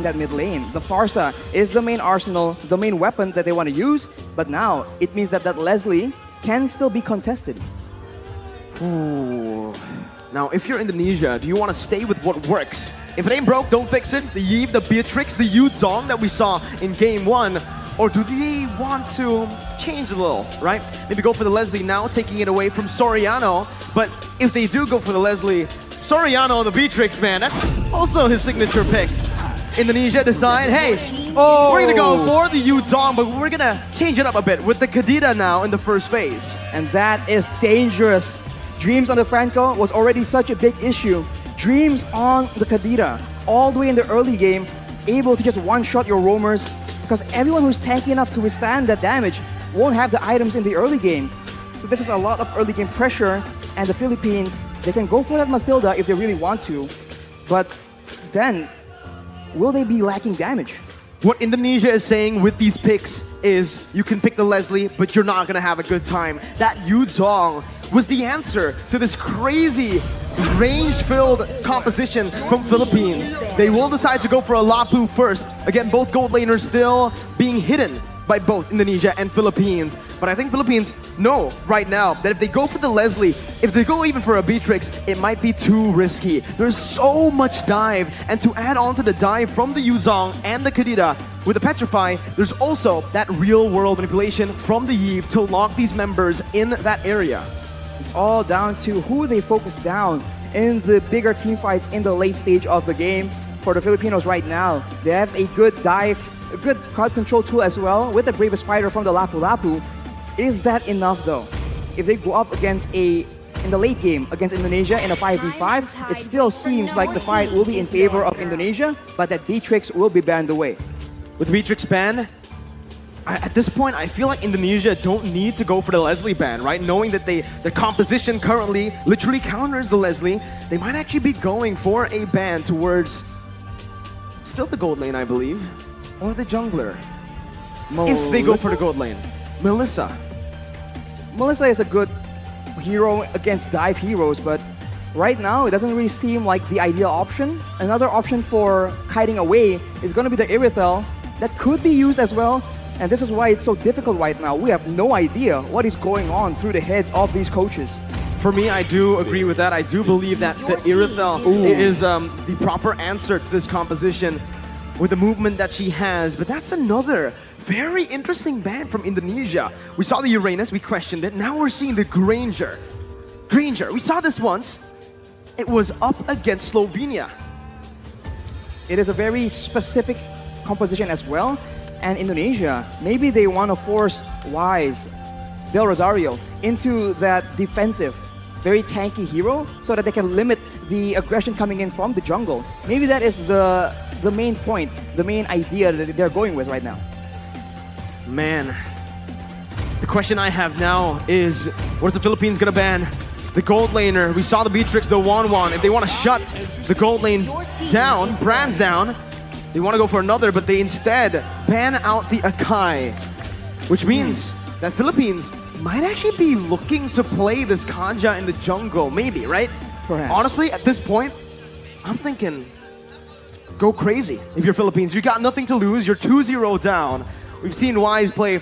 that mid lane. The Farsa is the main arsenal, the main weapon that they want to use, but now it means that Leslie can still be contested. Ooh. Now, if you're Indonesia, do you want to stay with what works? If it ain't broke, don't fix it. The Iesf, the Beatrix, the Yu Zhong that we saw in Game 1. Or do they want to change a little, right? Maybe go for the Leslie now, taking it away from Soriano. But if they do go for the Leslie, Soriano, the Beatrix, man, that's also his signature pick. Indonesia decide, hey, we're gonna go for the Yu Zhong, but we're gonna change it up a bit with the Kadita now in the first phase. And that is dangerous. Dreams on the Franco was already such a big issue. Dreams on the Kadita, all the way in the early game, able to just one-shot your roamers, because everyone who's tanky enough to withstand that damage won't have the items in the early game. So this is a lot of early game pressure, and the Philippines, they can go for that Mathilda if they really want to, but then will they be lacking damage? What Indonesia is saying with these picks is you can pick the Leslie, but you're not gonna have a good time. That Yu Zhong was the answer to this crazy range-filled composition from Philippines. They will decide to go for a Lapu first. Again, both gold laners still being hidden by both Indonesia and Philippines. But I think Philippines know right now that if they go for the Leslie, if they go even for a Beatrix, it might be too risky. There's so much dive, and to add on to the dive from the Yu Zhong and the Kadita with the Petrify, there's also that real-world manipulation from the Iesf to lock these members in that area. It's all down to who they focus down in the bigger team fights in the late stage of the game. For the Filipinos right now, they have a good dive, a good crowd control tool as well with the Bravest Fighter from the Lapu Lapu. Is that enough though? If they go up against in the late game against Indonesia in a 5v5, it still seems like the fight will be in favor of Indonesia, but that Beatrix will be banned away. With Beatrix ban, at this point, I feel like Indonesia don't need to go for the Leslie ban, right? Knowing that the composition currently literally counters the Leslie, they might actually be going for a ban towards still the gold lane, I believe, or the jungler. If they go for the gold lane. Melissa. Melissa is a good hero against dive heroes, but right now it doesn't really seem like the ideal option. Another option for kiting away is going to be the Irithel. That could be used as well. And this is why it's so difficult right now. We have no idea what is going on through the heads of these coaches. For me, I do agree with that. I do believe that the Irithel is the proper answer to this composition with the movement that she has. But that's another very interesting ban from Indonesia. We saw the Uranus, we questioned it. Now we're seeing the Granger. Granger, we saw this once. It was up against Slovenia. It is a very specific composition as well. And Indonesia, maybe they want to force Wise, Del Rosario, into that defensive, very tanky hero so that they can limit the aggression coming in from the jungle. Maybe that is the main point, the main idea that they're going with right now. Man, the question I have now is, what is the Philippines gonna ban? The gold laner, we saw the Beatrix, the Wanwan. If they want to shut the gold lane down, Brand's down, they want to go for another, but they instead ban out the Akai, which means that Philippines might actually be looking to play this Kanja in the jungle, maybe, right? Perhaps. Honestly, at this point, I'm thinking, go crazy. If you're Philippines, you got nothing to lose, you're 2-0 down. We've seen Wise play a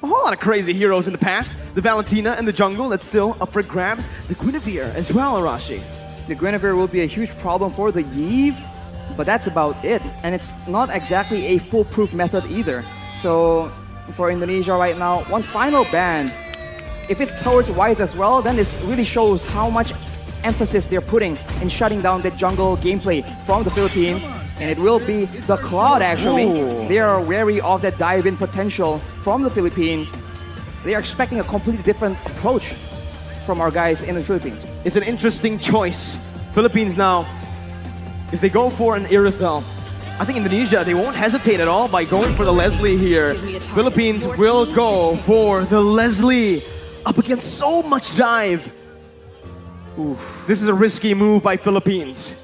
whole lot of crazy heroes in the past. The Valentina in the jungle, that's still up for grabs. The Guinevere as well, Arashi. The Guinevere will be a huge problem for the Iesf, but that's about it. And it's not exactly a foolproof method either. So for Indonesia right now, one final ban. If it's towards Wise as well, then this really shows how much emphasis they're putting in shutting down the jungle gameplay from the Philippines. And it will be the Cloud actually. They are wary of that dive-in potential from the Philippines. They are expecting a completely different approach from our guys in the Philippines. It's an interesting choice. Philippines now, if they go for an Irithel, I think Indonesia, they won't hesitate at all by going for the Leslie here. Philippines will go for the Leslie up against so much dive. Oof. This is a risky move by Philippines.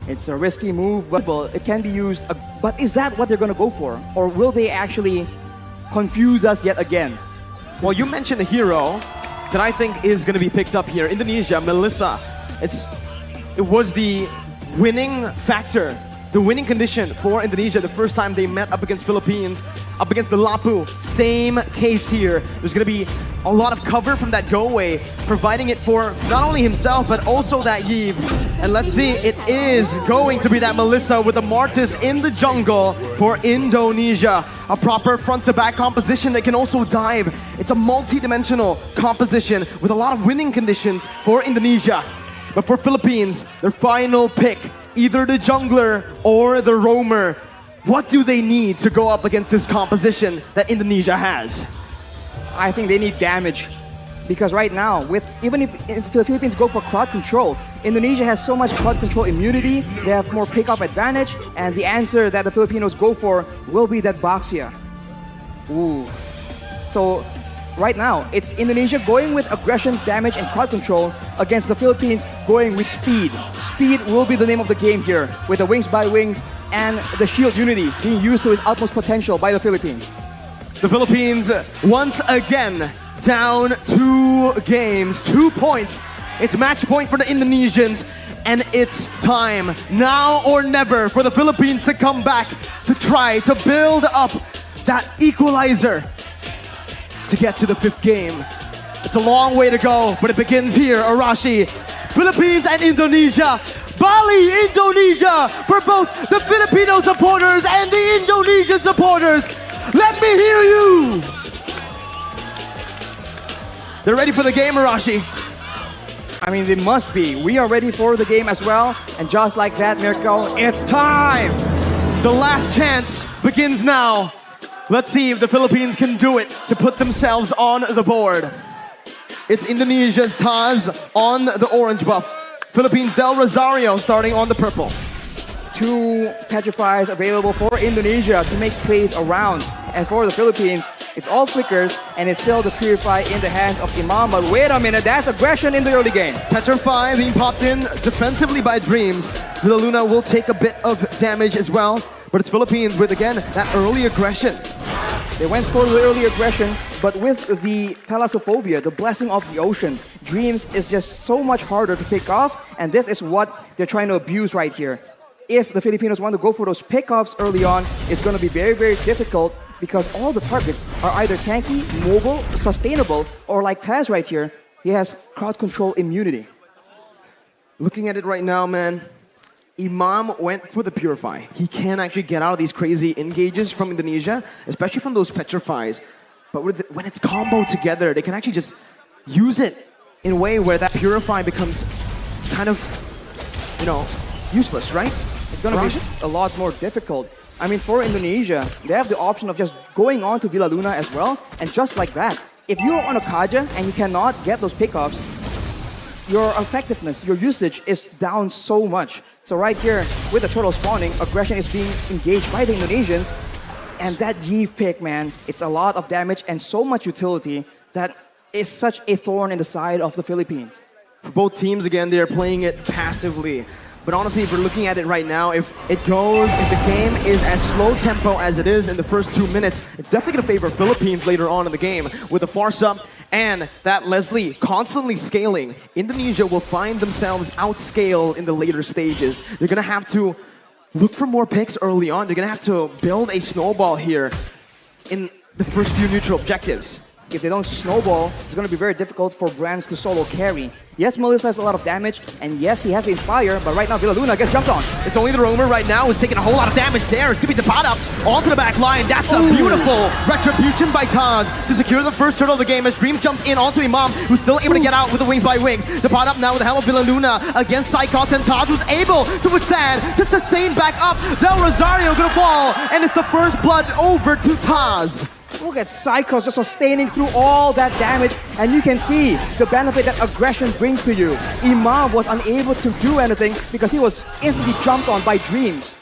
It's a risky move, but it can be used. But is that what they're going to go for? Or will they actually confuse us yet again? Well, you mentioned a hero that I think is going to be picked up here. Indonesia, Melissa. It was the winning factor the winning condition for Indonesia the first time they met up against Philippines, up against the Lapu. Same case here. There's going to be a lot of cover from that go-away, providing it for not only himself, but also that Yves. And let's see, it is going to be that Melissa with the Martis in the jungle for Indonesia. A proper front-to-back composition that can also dive. It's a multi-dimensional composition with a lot of winning conditions for Indonesia. But for Philippines, their final pick, either the jungler or the roamer. What do they need to go up against this composition that Indonesia has? I think they need damage. Because right now, even if the Philippines go for crowd control, Indonesia has so much crowd control immunity, they have more pick-up advantage, and the answer that the Filipinos go for will be that Boxia. Ooh. So, right now, it's Indonesia going with aggression, damage, and crowd control against the Philippines going with speed. Speed will be the name of the game here, with the wings by wings and the shield unity being used to its utmost potential by the Philippines. The Philippines, once again, down 2 games, 2 points. It's match point for the Indonesians, and it's time, now or never, for the Philippines to come back to try to build up that equalizer to get to the 5th game. It's a long way to go, but it begins here, Arashi. Philippines and Indonesia. Bali, Indonesia, for both the Filipino supporters and the Indonesian supporters. Let me hear you. They're ready for the game, Arashi. I mean, they must be. We are ready for the game as well. And just like that, Mirko, it's time! The last chance begins now. Let's see if the Philippines can do it to put themselves on the board. It's Indonesia's Taz on the orange buff. Philippines Del Rosario starting on the purple. 2 petrifies available for Indonesia to make plays around. And for the Philippines, it's all flickers, and it's still the Purify in the hands of Imam. But wait a minute, that's aggression in the early game. Petrify being popped in defensively by Dreams. Villa Luna will take a bit of damage as well. But it's Philippines with, again, that early aggression. They went for the early aggression, but with the Thalassophobia, the blessing of the ocean, Dreams is just so much harder to pick off, and this is what they're trying to abuse right here. If the Filipinos want to go for those pickoffs early on, it's going to be very, very difficult because all the targets are either tanky, mobile, sustainable, or like Taz right here, he has crowd control immunity. Looking at it right now, man, Imam went for the Purify. He can actually get out of these crazy engages from Indonesia, especially from those Petrifies. But when it's comboed together, they can actually just use it in a way where that Purify becomes kind of, useless, right? It's going to be a lot more difficult. I mean, for Indonesia, they have the option of just going on to Villa Luna as well, and just like that, if you're on a Kaja and you cannot get those pickoffs, your effectiveness, your usage is down so much. So right here, with the turtle spawning, aggression is being engaged by the Indonesians, and that Yves pick, man, it's a lot of damage and so much utility that is such a thorn in the side of the Philippines. For both teams, again, they're playing it passively. But honestly, if we're looking at it right now, if the game is as slow tempo as it is in the first 2 minutes, it's definitely going to favor Philippines later on in the game. With the Farce up and that Leslie constantly scaling, Indonesia will find themselves outscaled in the later stages. They're going to have to look for more picks early on. They're going to have to build a snowball here in the first few neutral objectives. If they don't snowball, it's going to be very difficult for Brands to solo carry. Yes, Melissa has a lot of damage, and yes, he has the Inspire, but right now Villa Luna gets jumped on. It's only the Roamer right now who's taking a whole lot of damage there. It's going to be the pot up onto the back line. That's a beautiful retribution by Taz to secure the first turtle of the game as Dream jumps in onto Imam, who's still able to get out with the wings by wings. The pot up now with the help of Villa Luna against Psychots, and Taz who's able to withstand, to sustain back up. Del Rosario going to fall, and it's the first blood over to Taz. Look at Psychos just sustaining through all that damage, and you can see the benefit that aggression brings to you. Imam was unable to do anything because he was instantly jumped on by Dreams.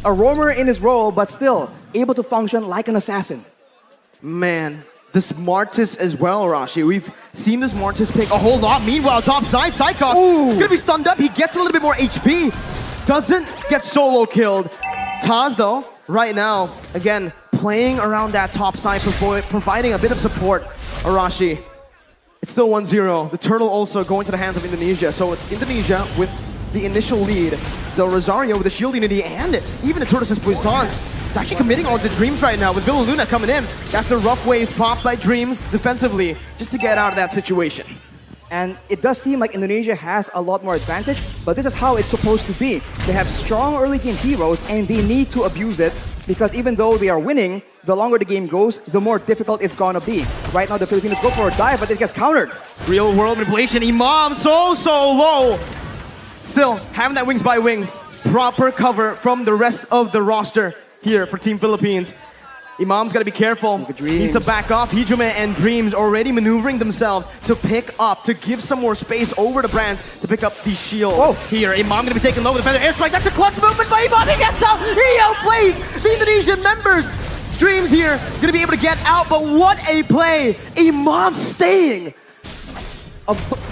A roamer in his role, but still able to function like an assassin. Man, this Martis as well, Rashi. We've seen this Martis pick a whole lot. Meanwhile, top side, Psychos gonna be stunned up. He gets a little bit more HP. Doesn't get solo killed. Taz, though, right now, again, playing around that top side, providing a bit of support. Arashi, it's still 1-0. The turtle also going to the hands of Indonesia. So it's Indonesia with the initial lead. Del Rosario with the shield unity and even the Tortoise's Puissance. It's actually committing all to Dreams right now with Villa Luna coming in. That's the rough waves popped by Dreams defensively just to get out of that situation. And it does seem like Indonesia has a lot more advantage, but this is how it's supposed to be. They have strong early game heroes and they need to abuse it, because even though they are winning, the longer the game goes, the more difficult it's gonna be. Right now the Filipinos go for a dive, but it gets countered. Real world manipulation, Imam so low. Still, having that wings by wings, proper cover from the rest of the roster here for Team Philippines. Imam's gotta be careful. Needs to back off. Hijume and Dreams already maneuvering themselves to pick up, to give some more space over to Brands to pick up the shield. Here, Imam gonna be taken low with a feather airstrike. That's a clutch movement by Imam. He gets out. He outplays the Indonesian members. Dreams here gonna be able to get out, but what a play. Imam staying.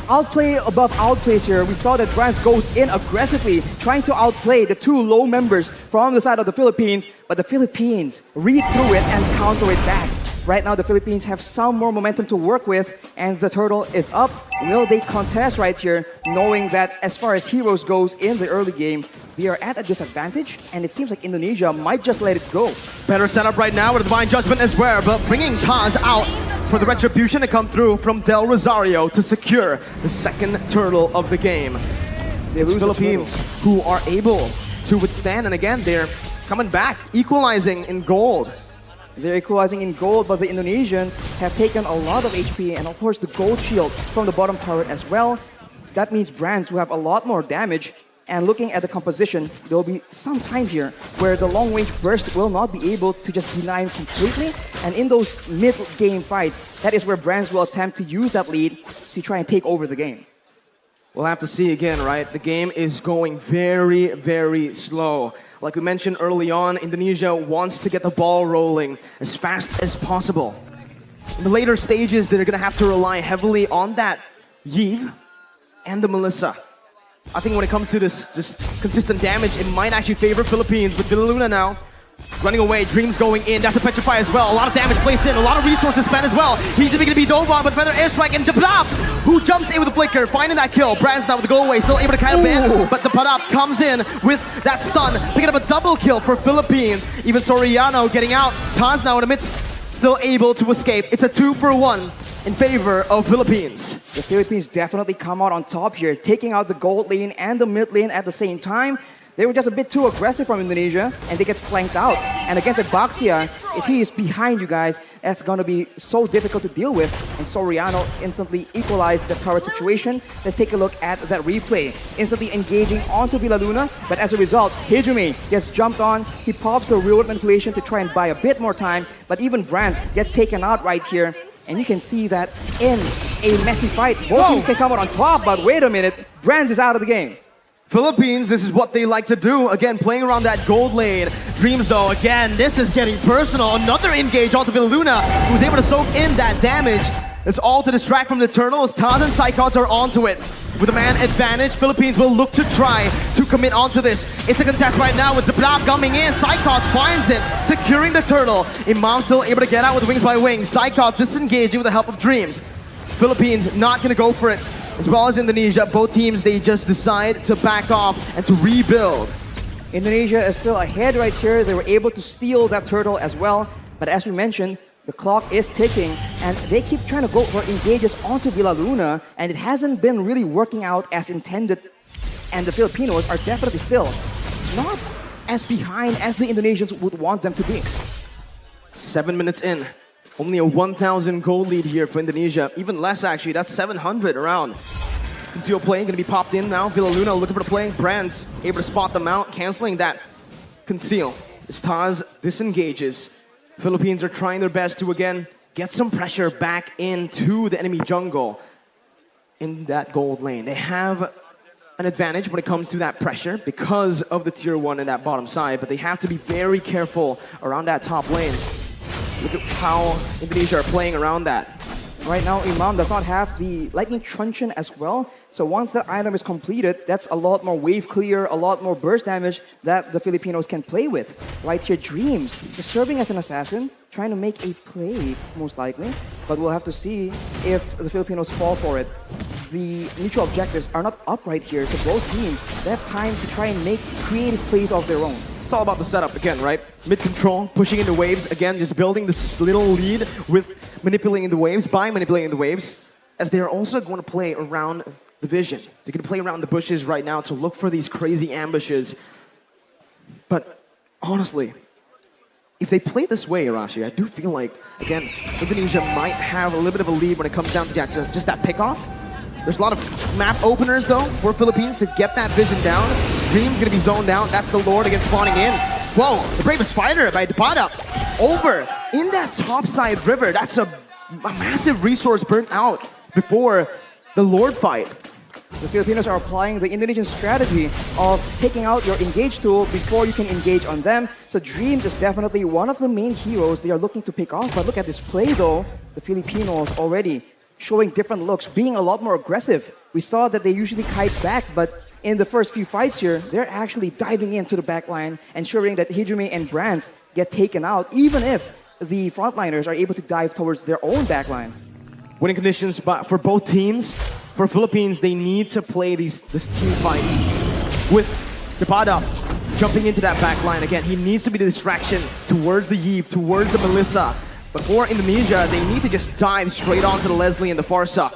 Outplay above outplays here. We saw that Brands goes in aggressively, trying to outplay the two low members from the side of the Philippines, but the Philippines read through it and counter it back. Right now, the Philippines have some more momentum to work with, and the turtle is up. Will they contest right here, knowing that as far as heroes goes in the early game, they are at a disadvantage, and it seems like Indonesia might just let it go. Better setup right now with a Divine Judgment as well, but bringing Taz out for the retribution to come through from Del Rosario to secure the second turtle of the game. It's Philippines who are able to withstand, and again, they're coming back, equalizing in gold. They're equalizing in gold, but the Indonesians have taken a lot of HP, and of course the gold shield from the bottom turret as well. That means Brands who have a lot more damage. And looking at the composition, there will be some time here where the long-range burst will not be able to just deny him completely. And in those mid-game fights, that is where Brands will attempt to use that lead to try and take over the game. We'll have to see again, right? The game is going very, very slow. Like we mentioned early on, Indonesia wants to get the ball rolling as fast as possible. In the later stages, they're going to have to rely heavily on that Iesf and the Melissa. I think when it comes to this just consistent damage, it might actually favor Philippines. With Villa Luna now running away, Dreams going in. That's a Petrify as well. A lot of damage placed in, a lot of resources spent as well. He's going to be dove on, but Feather Airstrike and Dabrab, who jumps in with the flicker, finding that kill. Brands now with the go away, still able to kind of bend, but the Parap comes in with that stun, picking up a double kill for Philippines. Even Soriano getting out. Taz now in the midst, still able to escape. It's a 2-for-1. In favor of Philippines. The Philippines definitely come out on top here, taking out the gold lane and the mid lane at the same time. They were just a bit too aggressive from Indonesia, and they get flanked out. And against Baxia, if he is behind you guys, that's going to be so difficult to deal with. And Soriano instantly equalized the turret situation. Let's take a look at that replay. Instantly engaging onto Villa Luna, but as a result, Hijume gets jumped on. He pops the real manipulation to try and buy a bit more time, but even Brands gets taken out right here. And you can see that in a messy fight, both teams can come out on top, but wait a minute, Brands is out of the game. Philippines, this is what they like to do. Again, playing around that gold lane. Dreams, though, again, this is getting personal. Another engage onto Villa Luna, who's able to soak in that damage. It's all to distract from the turtle as Taz and Psychots are onto it. With a man advantage, Philippines will look to try to commit onto this. It's a contest right now with Zablab coming in. Psychots finds it, securing the turtle. Imam still able to get out with wings by wings. Psychots disengaging with the help of Dreams. Philippines not going to go for it. As well as Indonesia, both teams, they just decide to back off and to rebuild. Indonesia is still ahead right here. They were able to steal that turtle as well. But as we mentioned, the clock is ticking, and they keep trying to go for engages onto Villa Luna, and it hasn't been really working out as intended. And the Filipinos are definitely still not as behind as the Indonesians would want them to be. 7 minutes in. Only a 1,000 gold lead here for Indonesia. Even less, actually. That's 700 around. Conceal play going to be popped in now. Villa Luna looking for the play. Brands able to spot them out, canceling that conceal. As Taz disengages, Philippines are trying their best to, again, get some pressure back into the enemy jungle in that gold lane. They have an advantage when it comes to that pressure because of the tier 1 in that bottom side, but they have to be very careful around that top lane. Look at how Indonesia are playing around that. Right now, Imam does not have the Lightning Truncheon as well. So once that item is completed, that's a lot more wave clear, a lot more burst damage that the Filipinos can play with. Right here, Dreams, just serving as an assassin, trying to make a play, most likely. But we'll have to see if the Filipinos fall for it. the mutual objectives are not up right here, so both teams, they have time to try and make creative plays of their own. It's all about the setup again, right? Mid-control, pushing into waves, again, just building this little lead with manipulating the waves, by manipulating the waves, as they're also going to play around the vision. They're going to play around the bushes right now to look for these crazy ambushes. But honestly, if they play this way, Arashi, I do feel like, again, Indonesia might have a little bit of a lead when it comes down to just that pickoff. There's a lot of map openers, though, for Philippines to get that vision down. Dream's going to be zoned out. That's the Lord against spawning in. Whoa, the bravest fighter by Depada. Over in that topside river. That's a massive resource burnt out before the Lord fight. The Filipinos are applying the Indonesian strategy of taking out your engage tool before you can engage on them. So Dreams is definitely one of the main heroes they are looking to pick off. But look at this play, though. The Filipinos already showing different looks, being a lot more aggressive. We saw that they usually kite back, but in the first few fights here, they're actually diving into the backline, ensuring that Hijime and Brands get taken out, even if the frontliners are able to dive towards their own backline. Winning conditions for both teams. For Philippines, they need to play this team fight with Depada jumping into that backline. Again, he needs to be the distraction towards the Iesf, towards the Melissa. But for Indonesia, they need to just dive straight onto the Leslie and the Farsa.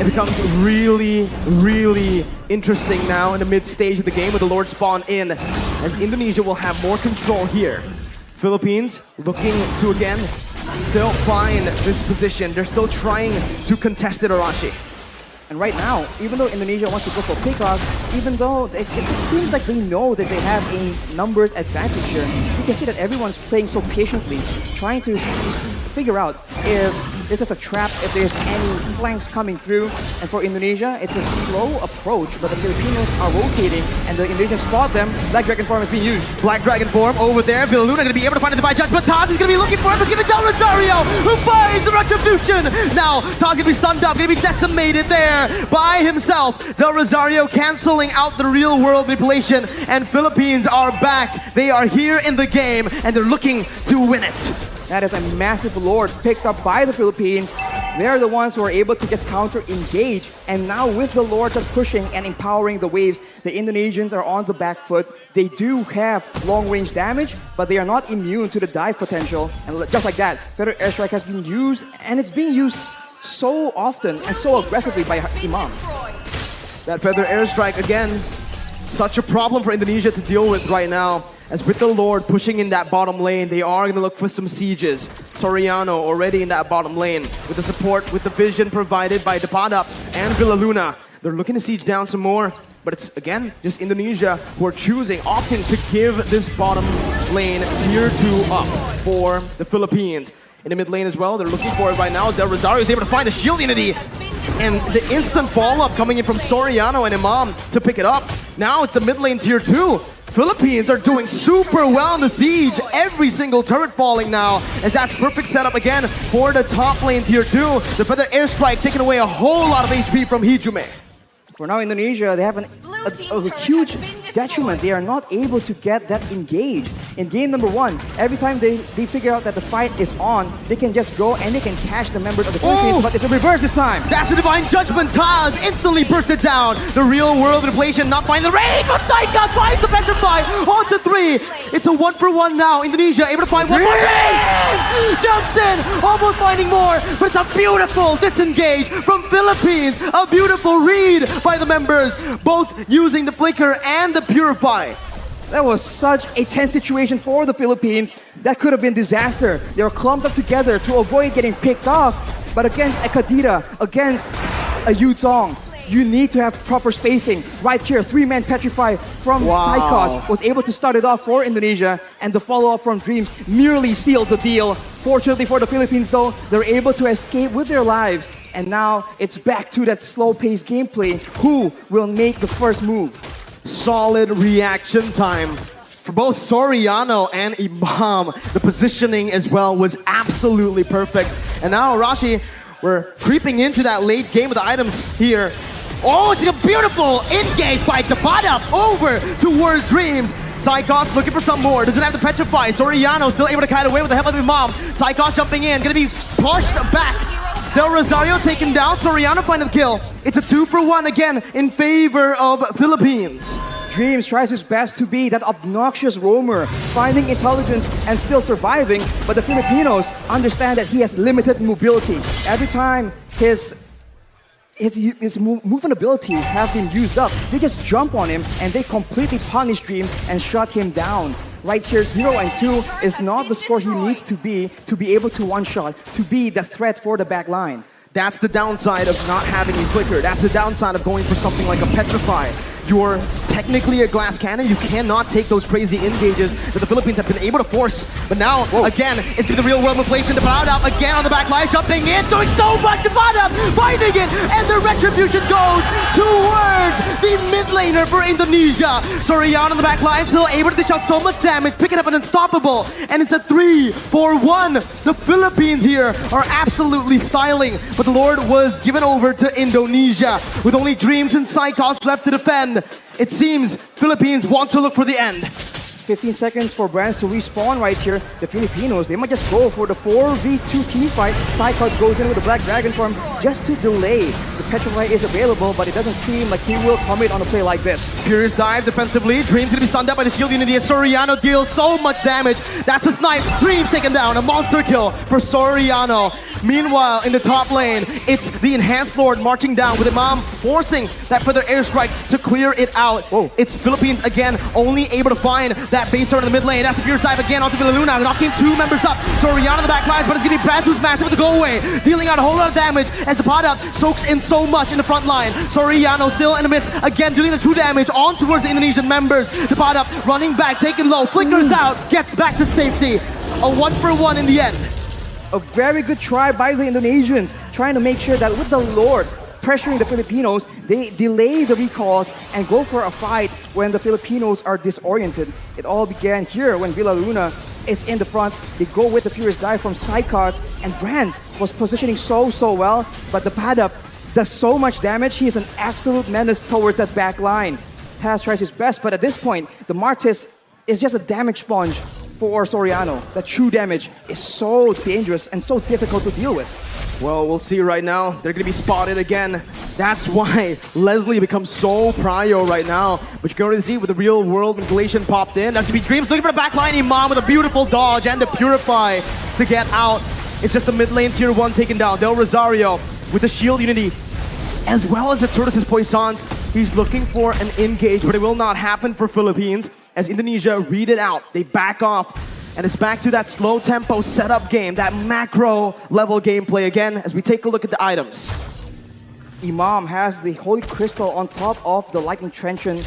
It becomes really, really interesting now in the mid-stage of the game with the Lord spawn in, as Indonesia will have more control here. Philippines looking to, again, still find this position. They're still trying to contest it, Arashi. And right now, even though Indonesia wants to go for pickoff, even though it seems like they know that they have a numbers advantage here, you can see that everyone's playing so patiently, trying to figure out if this is a trap, if there's any flanks coming through. And for Indonesia, it's a slow approach, but the Filipinos are rotating, and the Indonesians spot them. Black Dragon form is being used. Black Dragon form over there. Villaluna going to be able to find the divine judge, but Taz is going to be looking for him. Let's give it down Rosario, who finds the retribution. Now, Taz going to be stunned up, going to be decimated there by himself. Del Rosario canceling out the real world manipulation, and Philippines are back. They are here in the game, and they're looking to win it. That is a massive Lord picked up by the Philippines. They're the ones who are able to just counter-engage. And now with the Lord just pushing and empowering the waves, the Indonesians are on the back foot. They do have long-range damage, but they are not immune to the dive potential. And just like that, Feather Airstrike has been used, and it's being used so often and so aggressively by Imam. That Feather Airstrike, again, such a problem for Indonesia to deal with right now. As with the Lord pushing in that bottom lane, they are going to look for some sieges. Soriano already in that bottom lane with the support, with the vision provided by Depada and Villaluna. They're looking to siege down some more, but it's, again, just Indonesia who are opting to give this bottom lane tier 2 up for the Philippines. In the mid lane as well, they're looking for it right now. Del Rosario is able to find the shield unity. And the instant follow-up coming in from Soriano and Imam to pick it up. Now it's the mid lane tier 2. Philippines are doing super well in the siege. Every single turret falling now, as that's perfect setup again for the top lane tier 2. The Feather Airstrike taking away a whole lot of HP from Hijime. For now, Indonesia, they have a huge detriment. They are not able to get that engage. In game number 1, every time they figure out that the fight is on, they can just go and they can catch the members of the Philippines, but it's a reverse this time. That's the Divine Judgment. Taz instantly bursted down. The real world inflation not finding the range, but Saika finds the petrify. On to 3. It's a 1-for-1 now. Indonesia able to find one more. Jumps in, almost finding more, but it's a beautiful disengage from Philippines. A beautiful read by the members, both using the Flicker and the Purify. That was such a tense situation for the Philippines. That could have been disaster. They were clumped up together to avoid getting picked off. But against a Kadira, against a Yuzong, you need to have proper spacing. Right here, 3-man Petrify from Psychos was able to start it off for Indonesia, and the follow-up from Dreams nearly sealed the deal. Fortunately for the Philippines, though, they're able to escape with their lives. And now it's back to that slow-paced gameplay. Who will make the first move? Solid reaction time for both Soriano and Imam. The positioning as well was absolutely perfect. And now, Rashi, we're creeping into that late game of the items here. Oh, it's a beautiful engage by Depada over towards Dreams. Psychos looking for some more. Doesn't have the Petrify. Soriano still able to kite away with the help of Imam. Psychos jumping in. Gonna be pushed back Del Rosario taken down. Soriano finding the kill. It's a 2-for-1 again in favor of Philippines. Dreams tries his best to be that obnoxious roamer, finding intelligence and still surviving, but the Filipinos understand that he has limited mobility. Every time his movement abilities have been used up, they just jump on him and they completely punish Dreams and shut him down. Right here, 0 and 2 is not the score he needs to be able to one-shot, to be the threat for the back line. That's the downside of not having a flicker. That's the downside of going for something like a petrify. You're technically a glass cannon. You cannot take those crazy engages that the Philippines have been able to force. But now, again, it's been the real world manipulation. Depada again on the back line, jumping in, doing so much. Depada finding it, and the retribution goes towards the mid laner for Indonesia. Soriano on the back line, still able to dish out so much damage, picking up an unstoppable, and it's a 3-for-1. The Philippines here are absolutely styling, but the Lord was given over to Indonesia with only Dreams and Psychos left to defend. It seems Philippines want to look for the end. 15 seconds for Brands to respawn right here. The Filipinos, they might just go for the 4v2 team fight. Psychos goes in with the Black Dragon form just to delay. The Petrify is available, but it doesn't seem like he will commit on a play like this. Furious dive defensively. Dreams gonna be stunned up by the shield unity as Soriano deals so much damage. That's a snipe. Dreams taken down. A monster kill for Soriano. Meanwhile, in the top lane, it's the Enhanced Lord marching down with Imam forcing that further airstrike to clear it out. Whoa. It's Philippines again, only able to find that base turn in the mid lane. That's the Furious dive again onto Villaluna, knocking 2 members up. Soriano in the back lines, but it's gonna be Brad who's massive with the go away, dealing out a whole lot of damage as the Depada soaks in so much in the front line. Soriano still in the midst, again dealing the true damage on towards the Indonesian members. Depada running back, taking low, flickers out, gets back to safety. A 1-for-1 in the end. A very good try by the Indonesians, trying to make sure that with the Lord pressuring the Filipinos, they delay the recalls and go for a fight when the Filipinos are disoriented. It all began here when Villaluna is in the front. They go with the Furious Dive from Psychots, and Brands was positioning so well, but the Depada does so much damage. He is an absolute menace towards that back line. Taz tries his best, but at this point, the Martis is just a damage sponge for Soriano. The true damage is so dangerous and so difficult to deal with. Well, we'll see right now. They're going to be spotted again. That's why Leslie becomes so prio right now. But you can already see with the real world manipulation popped in. That's going to be Dreams looking for the backline. Imam with a beautiful dodge and the Purify to get out. It's just the mid lane tier 1 taken down. Del Rosario with the shield unity, as well as the Tortoise's Poissons. He's looking for an engage, but it will not happen for Philippines as Indonesia read it out. They back off, and it's back to that slow tempo setup game, that macro level gameplay again as we take a look at the items. Imam has the Holy Crystal on top of the Lightning Truncheon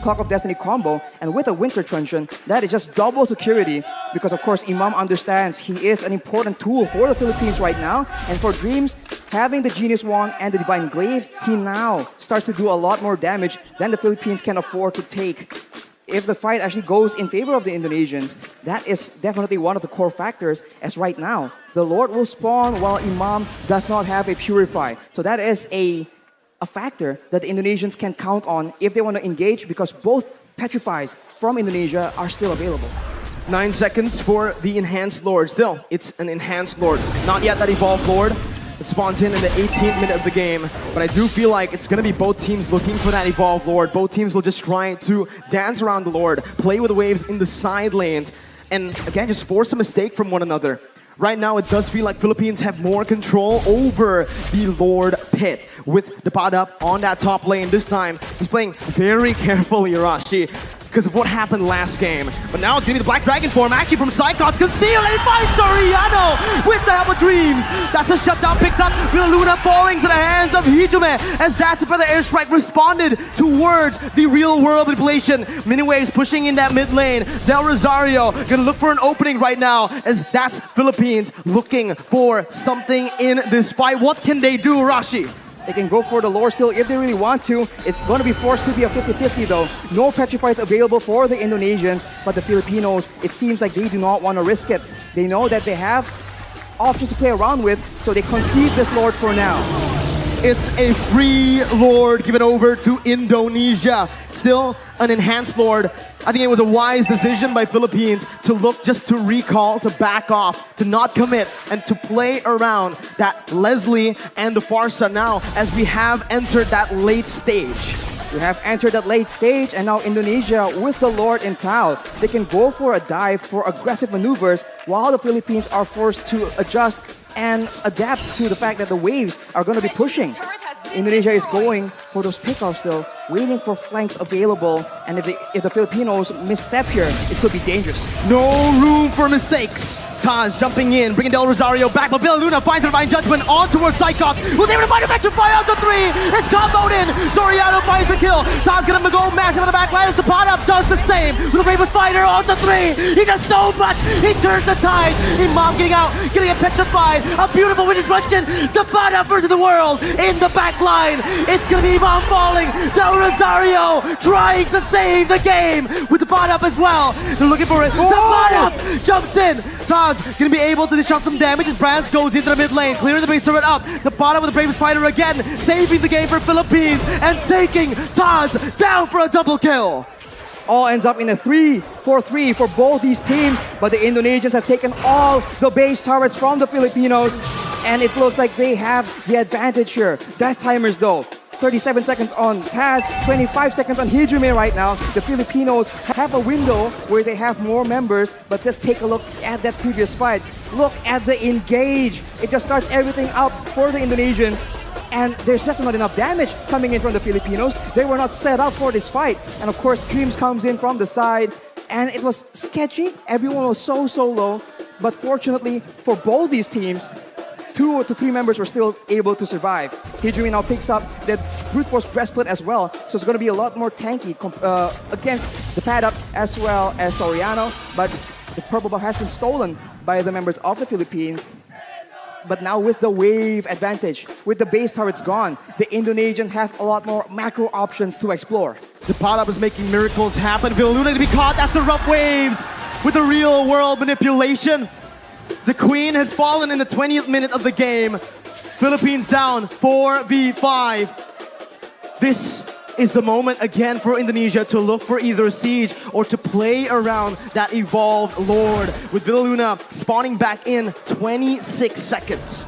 Clock of Destiny combo, and with a Winter Truncheon, that is just double security because of course Imam understands he is an important tool for the Philippines right now, and for Dreams, having the Genius Wand and the Divine Glaive, he now starts to do a lot more damage than the Philippines can afford to take. If the fight actually goes in favor of the Indonesians, that is definitely one of the core factors, as right now, the Lord will spawn while Imam does not have a Purify. So that is a factor that the Indonesians can count on if they want to engage, because both Petrifies from Indonesia are still available. 9 seconds for the Enhanced Lord. Still, it's an Enhanced Lord. Not yet that Evolved Lord. It spawns in the 18th minute of the game. But I do feel like it's going to be both teams looking for that Evolved Lord. Both teams will just try to dance around the Lord, play with the waves in the side lanes, and again, just force a mistake from one another. Right now, it does feel like Philippines have more control over the Lord pit with Depada on that top lane. This time, he's playing very carefully, Irashi, because of what happened last game. But now it's going to be the Black Dragon form, actually from Psychots, concealed, and he finds Soriano with the help of Dreams. That's a shutdown picked up. Villaluna falling to the hands of Hijime, as that's where the airstrike responded towards the real world manipulation. Miniwaves pushing in that mid lane. Del Rosario gonna look for an opening right now, as that's Philippines looking for something in this fight. What can they do, Rashi? They can go for the lore steal if they really want to. It's going to be forced to be a 50-50 though. No Petrifies available for the Indonesians, but the Filipinos, it seems like they do not want to risk it. They know that they have options to play around with, so they concede this Lord for now. It's a free Lord given over to Indonesia. Still an Enhanced Lord I think it was a wise decision by Philippines to look just to recall, to back off, to not commit, and to play around that Leslie and the Farsa now as we have entered that late stage. We have entered that late stage, and now Indonesia with the Lord in tow. They can go for a dive for aggressive maneuvers while the Philippines are forced to adjust and adapt to the fact that the waves are going to be pushing. Indonesia is going for those pickoffs though, waiting for flanks available, and if the Filipinos misstep here, it could be dangerous. No room for mistakes. Taz jumping in, bringing Del Rosario back, but Villaluna finds the divine judgment on towards Cyclops. Was able to find a electrify out to 3. It's comboed in. Soriano finds the kill. Taz gonna go massive on the back line as the pot-up does the same. With the Raven Fighter on to 3. He does so much. He turns the tide. Imam getting out, getting it petrified. A beautiful winning question. The pot-up versus the world in the back line. It's gonna be Imam falling. Del Rosario trying to save the game with the pot-up as well. They're looking for it. The pot-up jumps in. Taz gonna be able to dish out some damage as Brands goes into the mid lane, clearing the base turret up. The bottom with the bravest fighter again, saving the game for Philippines and taking Taz down for a double kill. All ends up in a 3-4-3 for both these teams, but the Indonesians have taken all the base turrets from the Filipinos, and it looks like they have the advantage here. Dash timers though. 37 seconds on Taz, 25 seconds on Hijime right now. The Filipinos have a window where they have more members, but just take a look at that previous fight. Look at the engage. It just starts everything up for the Indonesians. And there's just not enough damage coming in from the Filipinos. They were not set up for this fight. And of course, Dreams comes in from the side. And it was sketchy. Everyone was so low. But fortunately for both these teams, 2 to 3 members were still able to survive. Hijumi now picks up the brute force breastplate as well, so it's going to be a lot more tanky against the pad-up as well as Soriano, but the purple buff has been stolen by the members of the Philippines. But now with the wave advantage, with the base turrets gone, the Indonesians have a lot more macro options to explore. The pot-up is making miracles happen. Villaluna to be caught after rough waves with the real world manipulation. The Queen has fallen in the 20th minute of the game. Philippines down 4v5. This is the moment again for Indonesia to look for either a siege or to play around that evolved Lord, with Villaluna spawning back in 26 seconds.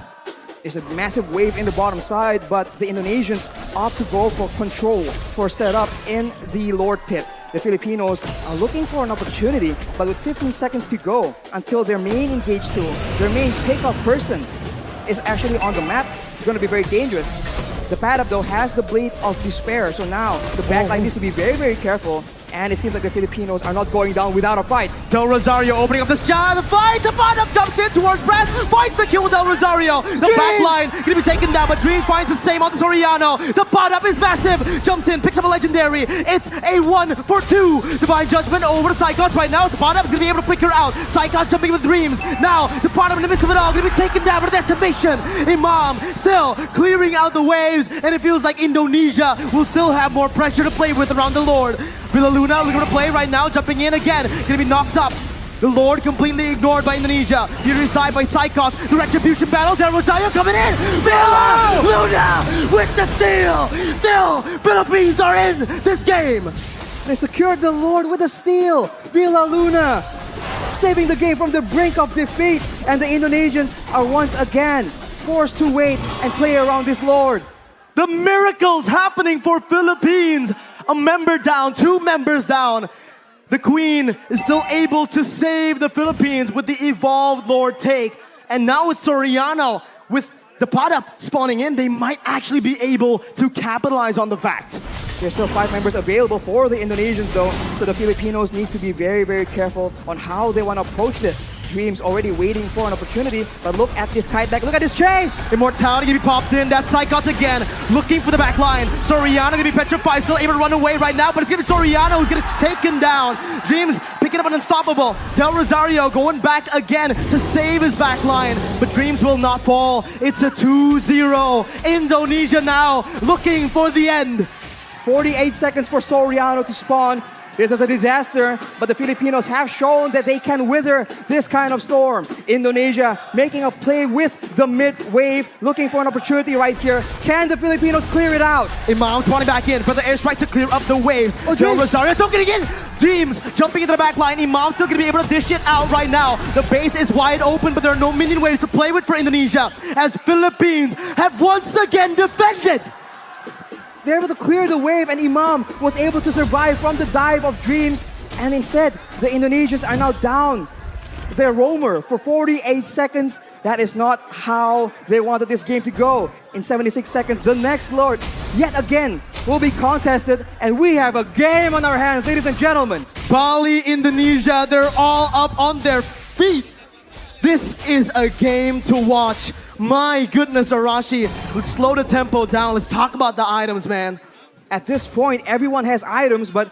There's a massive wave in the bottom side, but the Indonesians opt to go for control, for setup in the Lord pit. The Filipinos are looking for an opportunity, but with 15 seconds to go until their main engage tool, their main pickoff person is actually on the map, it's going to be very dangerous. The pad-up though has the Blade of Despair, so now the backline needs to be very careful. And it seems like the Filipinos are not going down without a fight. Del Rosario opening up the shot, the fight! The bottom jumps in towards Brad, finds the kill with Del Rosario. The backline gonna be taken down, but Dreams finds the same on the Soriano. The bottom is massive, jumps in, picks up a legendary. It's a 1-for-2. Divine Judgment over to Cyclops right now. The bottom is gonna be able to flicker out. Cyclops jumping with Dreams. Now, the bottom in the midst of it all, gonna be taken down for the decimation. Imam still clearing out the waves, and it feels like Indonesia will still have more pressure to play with around the Lord. Villaluna looking to play right now, jumping in again, gonna be knocked up. The Lord completely ignored by Indonesia. Furious dive by Cyclops. The retribution battle. Del Rosario coming in. Villaluna with the steal. Still, Philippines are in this game. They secured the Lord with a steal. Villaluna saving the game from the brink of defeat. And the Indonesians are once again forced to wait and play around this Lord. The miracles happening for Philippines. A member down, 2 members down. The Queen is still able to save the Philippines with the evolved Lord take. And now with Soriano, with the pot-up spawning in, they might actually be able to capitalize on the fact. There's still 5 members available for the Indonesians though, so the Filipinos needs to be very careful on how they want to approach this. Dreams already waiting for an opportunity, but look at this kite back, look at this chase! Immortality gonna be popped in, that's Cyclops again, looking for the back line. Soriano gonna be petrified, still able to run away right now, but it's gonna be Soriano who's gonna take him down. Dreams picking up an unstoppable. Del Rosario going back again to save his back line, but Dreams will not fall. It's a 2-0. Indonesia now looking for the end. 48 seconds for Soriano to spawn. This is a disaster, but the Filipinos have shown that they can wither this kind of storm. Indonesia making a play with the mid-wave, looking for an opportunity right here. Can the Filipinos clear it out? Imam spawning back in for the airstrike to clear up the waves. Oh, Del Rosario still getting in. Dreams jumping into the back line. Imam still gonna be able to dish it out right now. The base is wide open, but there are no minion waves to play with for Indonesia, as Philippines have once again defended. They're able to clear the wave, and Imam was able to survive from the dive of Dreams. And instead, the Indonesians are now down their roamer for 48 seconds. That is not how they wanted this game to go. In 76 seconds, the next Lord, yet again, will be contested. And we have a game on our hands, ladies and gentlemen. Bali, Indonesia, they're all up on their feet. This is a game to watch. My goodness, Arashi, let's slow the tempo down. Let's talk about the items, man. At this point, everyone has items, but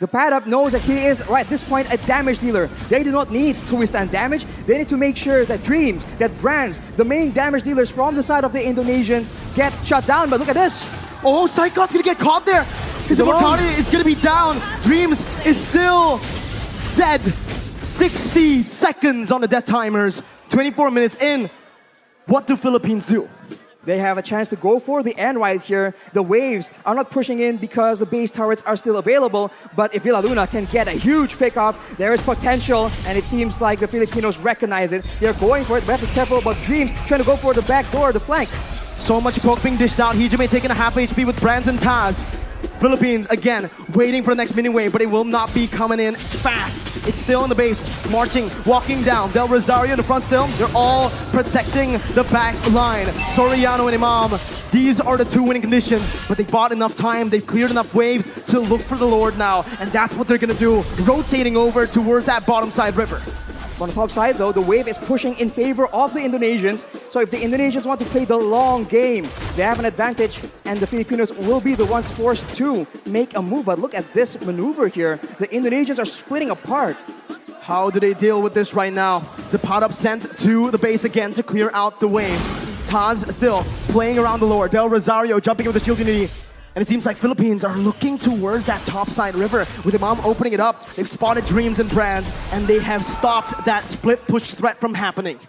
the pad-up knows that he is, right at this point, a damage dealer. They do not need to withstand damage. They need to make sure that Dreams, that Brands, the main damage dealers from the side of the Indonesians, get shut down. But look at this. Oh, Psychot's gonna get caught there. His immortality is gonna be down. Dreams is still dead. 60 seconds on the death timers. 24 minutes in. What do Philippines do? They have a chance to go for the end right here. The waves are not pushing in because the base turrets are still available. But if Villa Luna can get a huge pickup, there is potential. And it seems like the Filipinos recognize it. They're going for it. We have to be careful about Dreams trying to go for the back door, the flank. So much poke being dished out. Hijime taking a half HP with Brands and Taz. Philippines, again, waiting for the next mini wave, but it will not be coming in fast. It's still in the base, marching, walking down. Del Rosario in the front still. They're all protecting the back line. Soriano and Imam, these are the two winning conditions, but they bought enough time. They've cleared enough waves to look for the Lord now, and that's what they're going to do, rotating over towards that bottom side river. On the top side, though, the wave is pushing in favor of the Indonesians. So if the Indonesians want to play the long game, they have an advantage, and the Filipinos will be the ones forced to make a move. But look at this maneuver here. The Indonesians are splitting apart. How do they deal with this right now? The pot-up sent to the base again to clear out the waves. Taz still playing around the Lord. Del Rosario jumping in with the shield unity. And it seems like Philippines are looking towards that topside river with Imam opening it up. They've spotted Dreams and Brands, and they have stopped that split push threat from happening.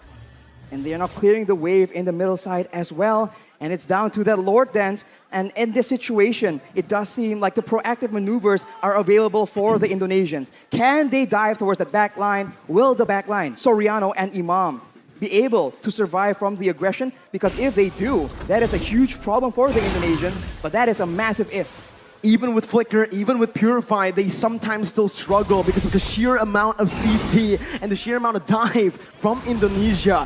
And they are now clearing the wave in the middle side as well. And it's down to that Lord dance. And in this situation, it does seem like the proactive maneuvers are available for the Indonesians. Can they dive towards that back line? Will the back line, Soriano and Imam, be able to survive from the aggression? Because if they do, that is a huge problem for the Indonesians, but that is a massive if. Even with Flicker, even with Purify, they sometimes still struggle because of the sheer amount of CC and the sheer amount of dive from Indonesia.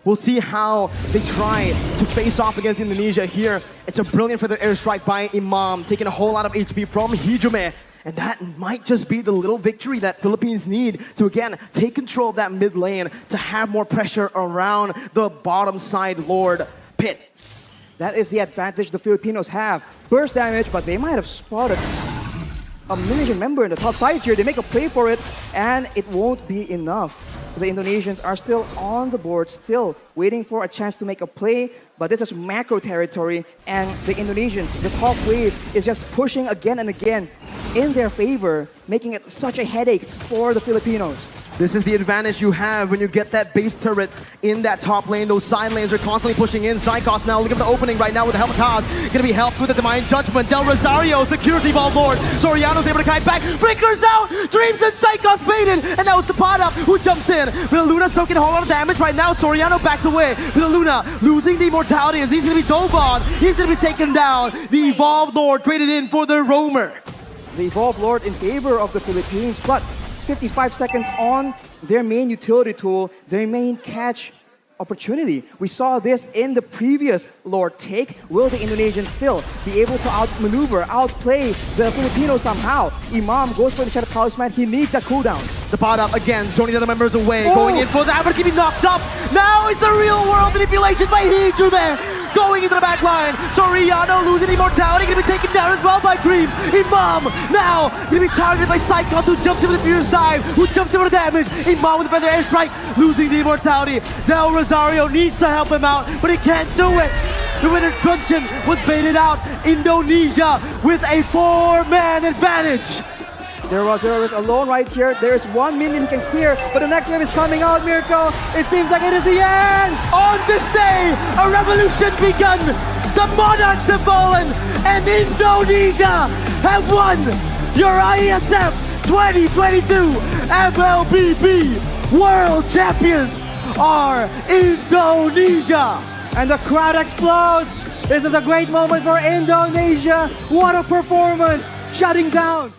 We'll see how they try to face off against Indonesia here. It's a brilliant feather airstrike by Imam, taking a whole lot of HP from Hijime. And that might just be the little victory that Philippines need to, again, take control of that mid lane to have more pressure around the bottom side Lord pit. That is the advantage the Filipinos have. Burst damage, but they might have spotted a Indonesian member in the top side here. They make a play for it, and it won't be enough. The Indonesians are still on the board, still waiting for a chance to make a play, but this is macro territory, and the Indonesians, the top wave, is just pushing again and again in their favor, making it such a headache for the Filipinos. This is the advantage you have when you get that base turret in that top lane. Those side lanes are constantly pushing in. Psychos now looking at the opening right now with the help of Taz. Gonna be helped with the Divine Judgment. Del Rosario secures the Evolved Lord. Soriano's able to kite back. Flickers out! Dreams and Psychos baited! And that was the pot-up who jumps in. Villa Luna soaking a whole lot of damage right now. Soriano backs away. Villa Luna losing the immortality as he's gonna be dove on. He's gonna be taken down. The Evolved Lord traded in for the Roamer. The Evolved Lord in favor of the Philippines, but 55 seconds on their main utility tool, their main catch opportunity. We saw this in the previous Lord take. Will the Indonesians still be able to outmaneuver, outplay the Filipinos somehow? Imam goes for the Shadow Talisman. He needs that cooldown. The pot up again, zoning the other members away, going in for that, but keeping knocked up. Now is the real world manipulation by Hijime. Going into the back line. Soriano losing immortality, gonna be taken down as well by Dreams. Imam now gonna be targeted by Psychos, who jumps in with the fierce dive, who jumps in with the damage. Imam with the feather airstrike, losing the immortality. Del Rosario needs to help him out, but he can't do it. The winner Truncheon was baited out. Indonesia with a 4-man advantage. There was alone right here. There is one minion he can clear, but the next wave is coming out, Mirko. It seems like it is the end. On this day, a revolution begun. The monarchs have fallen, and Indonesia have won your Iesf 2022 MLBB World Champions are Indonesia. And the crowd explodes. This is a great moment for Indonesia. What a performance, shutting down